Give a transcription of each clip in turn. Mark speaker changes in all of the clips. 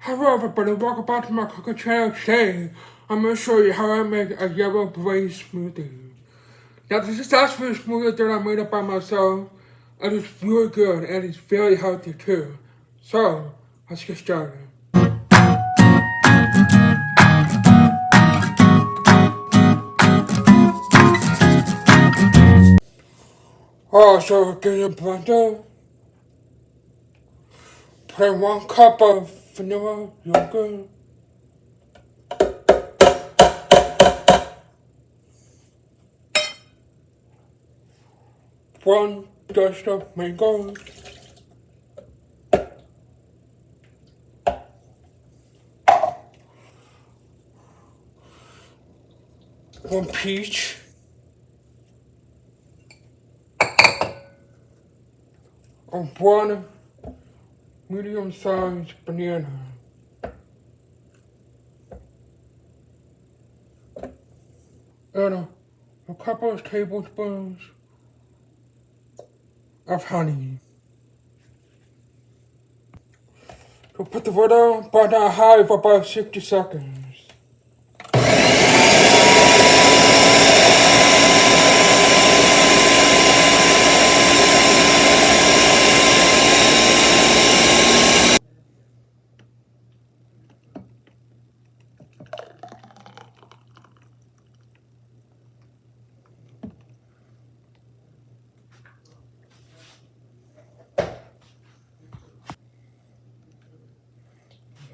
Speaker 1: Hello everybody, welcome back to my cooking channel. Today, I'm going to show you how I make a yellow braised smoothie. Now this is actually a smoothie that I made up by myself, and it's really good, and it's very healthy too. So, let's get started. So get your blender, put in 1 cup of vanilla yogurt, 1 dust of mango, 1 peach, 1 medium-sized banana, and a couple of tablespoons of honey. So put the water on high for about 60 seconds.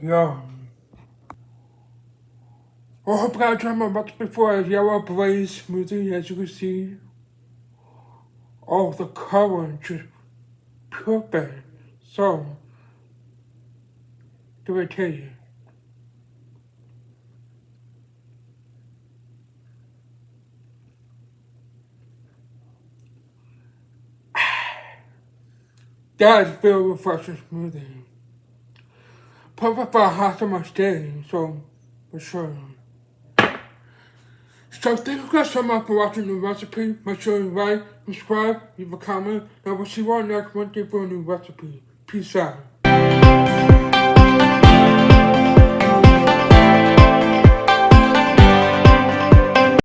Speaker 1: Yum. I hope you guys tried my recipe for a yellow braised smoothie. As you can see, oh, the color is just perfect. So, let me tell you. That is very refreshing smoothie. Perfect for a hot summer day, so, for sure. So thank you guys so much for watching the recipe. Make sure you like, subscribe, leave a comment, and we'll see you all next Wednesday for a new recipe. Peace out.